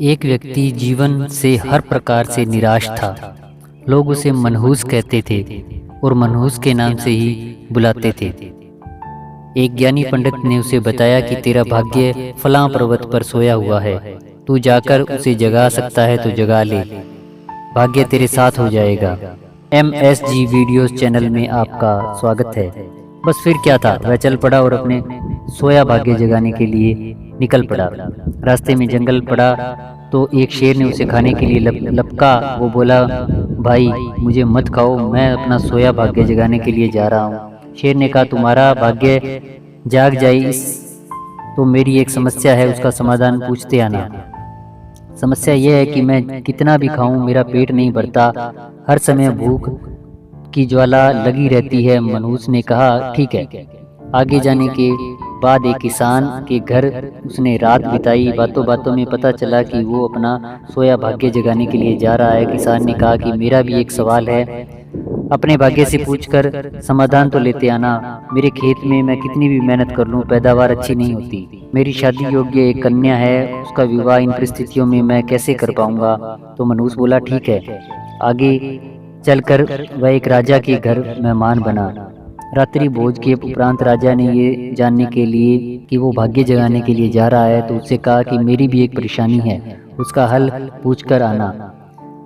एक व्यक्ति जीवन से हर प्रकार से निराश था। लोग उसे मनहूस कहते थे और मनहूस के नाम से ही बुलाते थे। एक ज्ञानी पंडित ने उसे बताया कि तेरा भाग्य फलां पर्वत पर सोया हुआ है, तू जाकर उसे जगा सकता है तो जगा ले, भाग्य तेरे साथ हो जाएगा। MSG वीडियोस चैनल में आपका स्वागत है। बस फिर क्या था, वह चल पड़ा और अपने सोया भाग्य जगाने के लिए निकल पड़ा। रास्ते में जंगल पड़ा तो एक शेर ने उसे खाने के लिए लपका। वो बोला, भाई मुझे मत खाओ, मैं अपना सोया भाग्य जगाने के लिए जा रहा हूँ। शेर ने कहा, तुम्हारा भाग्य जाग जाए तो मेरी एक समस्या है, उसका समाधान पूछते आना। समस्या यह है कि मैं कितना भी खाऊं मेरा पेट नहीं भरता, हर समय भूख की ज्वाला लगी रहती है। मनहूस ने कहा, ठीक है। आगे जाने के बाद एक किसान के घर उसने रात बिताई। बातों बातों में पता चला कि वो अपना सोया भाग्य जगाने के लिए जा रहा है। किसान ने कहा कि मेरा भी एक सवाल है, अपने भाग्य से पूछकर समाधान तो लेते आना। मेरे खेत में मैं कितनी भी मेहनत कर लूं पैदावार अच्छी नहीं होती। मेरी शादी योग्य एक कन्या है, उसका विवाह इन परिस्थितियों में मैं कैसे कर पाऊंगा। तो मनहूस बोला, ठीक है। आगे चलकर वह एक राजा के घर मेहमान बना। रात्रि भोज के उपरांत राजा ने ये जानने के लिए कि वो भाग्य जगाने के लिए जा रहा है तो उससे कहा कि मेरी भी एक परेशानी है, उसका हल पूछकर आना।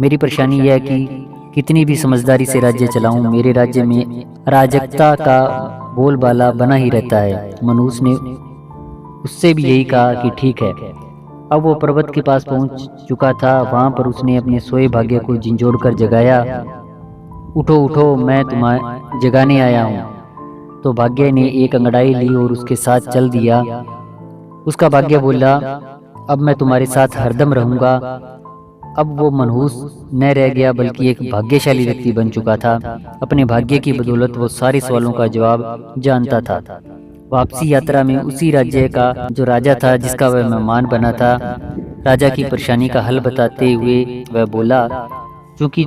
मेरी परेशानी यह है कि कितनी भी समझदारी से राज्य चलाऊं, मेरे राज्य में अराजकता का बोलबाला बना ही रहता है। मनहूस ने उससे भी यही कहा कि ठीक है। अब वो पर्वत के पास पहुंच चुका था। वहां पर उसने अपने सोए भाग्य को झिंझोड़ कर जगाया। उठो उठो, मैं तुम्हें जगाने आया हूँ। तो भाग्य ने एक अंगड़ाई ली और उसके साथ चल दिया। उसका भाग्य बोला, अब मैं तुम्हारे साथ हरदम रहूंगा। अब वो मनहूस न रह गया बल्कि एक भाग्यशाली व्यक्ति बन चुका था। अपने भाग्य की बदौलत वो सारे सवालों का जवाब जानता था। वापसी यात्रा में उसी राज्य का जो राजा था जिसका वह मेहमान बना था, राजा की परेशानी का हल बताते हुए वह बोला, क्योंकि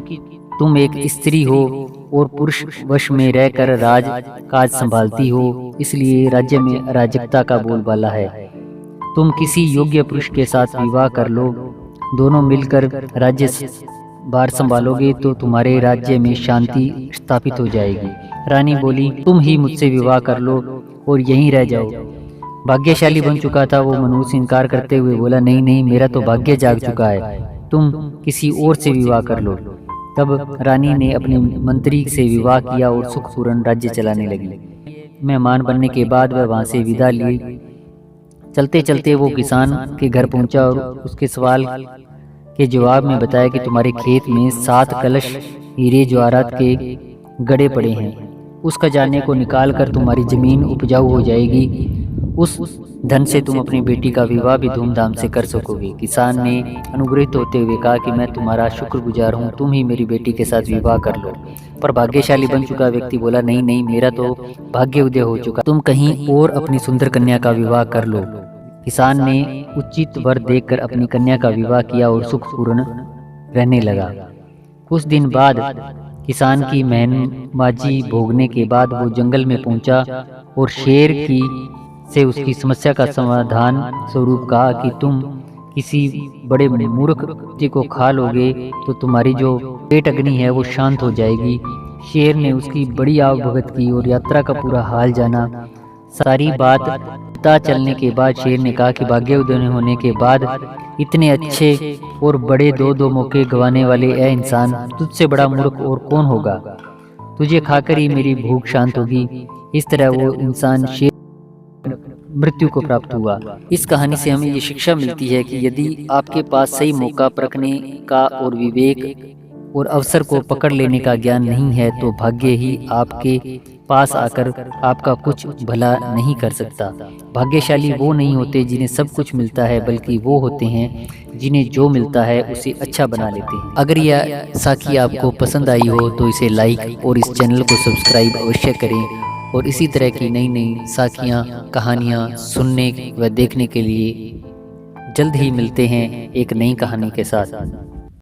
तुम एक स्त्री हो और पुरुष वश में रहकर राज काज संभालती हो, इसलिए राज्य में अराजकता का बोलबाला है। तुम किसी योग्य पुरुष के साथ विवाह कर लो, दोनों मिलकर राज्य भार संभालोगे तो तुम्हारे राज्य में शांति स्थापित हो जाएगी। रानी बोली, तुम ही मुझसे विवाह कर लो और यहीं रह जाओ। भाग्यशाली बन चुका था वो मनहूस इनकार करते हुए बोला, नहीं नहीं, मेरा तो भाग्य जाग चुका है, तुम किसी और से विवाह कर लो। तब रानी ने अपने मंत्री से विवाह किया और सुखपूर्ण राज्य चलाने लगी। मेहमान बनने के बाद वह वहां से विदा ली। चलते चलते वो किसान के घर पहुंचा और उसके सवाल के जवाब में बताया कि तुम्हारे खेत में 7 कलश हीरे जवाहरात के गड़े पड़े हैं, उस खजाने को निकाल कर तुम्हारी जमीन उपजाऊ हो जाएगी। उस धन से तुम अपनी बेटी का विवाह भी धूमधाम से कर सकोगे। किसान ने अनुग्रहित होते हुए कहा कि मैं तुम्हारा शुक्रगुजार हूँ, तुम ही मेरी बेटी के साथ विवाह कर लो। पर भाग्यशाली बन चुका व्यक्ति बोला, नहीं नहीं, मेरा तो भाग्य उदय हो चुका, तुम कहीं और अपनी सुंदर कन्या का विवाह कर लो। किसान ने उचित वर देखकर अपनी कन्या का विवाह किया और सुखपूर्ण रहने लगा। कुछ दिन बाद किसान की मेहनबाजी भोगने के बाद वो जंगल में पहुंचा और शेर की से उसकी समस्या का समाधान स्वरूप कहा कि तुम किसी बड़े मूर्ख व्यक्ति को खा लोगे तो तुम्हारी जो पेट अग्नि है वो शांत हो जाएगी। शेर ने उसकी बड़ी आवभगत की और यात्रा का पूरा हाल जाना। सारी बात पता चलने के बाद शेर ने कहा कि भाग्य उदय होने के बाद इतने अच्छे और बड़े दो मौके गंवाने वाले ए इंसान, तुझसे बड़ा मूर्ख और कौन होगा। तुझे खाकर ही मेरी भूख शांत होगी। इस तरह वो इंसान शेर मृत्यु को प्राप्त हुआ। इस कहानी से हमें ये शिक्षा मिलती है कि यदि आपके पास सही मौका परखने का और विवेक और अवसर को पकड़ लेने का ज्ञान नहीं है तो भाग्य ही आपके पास आकर आपका कुछ भला नहीं कर सकता। भाग्यशाली वो नहीं होते जिन्हें सब कुछ मिलता है, बल्कि वो होते हैं जिन्हें जो मिलता है उसे अच्छा बना लेते हैं। अगर यह साखी आपको पसंद आई हो तो इसे लाइक और इस चैनल को सब्सक्राइब अवश्य करें और इसी तरह की नई नई साखियाँ, कहानियाँ सुनने व देखने के लिए जल्द ही मिलते हैं एक नई कहानी के साथ।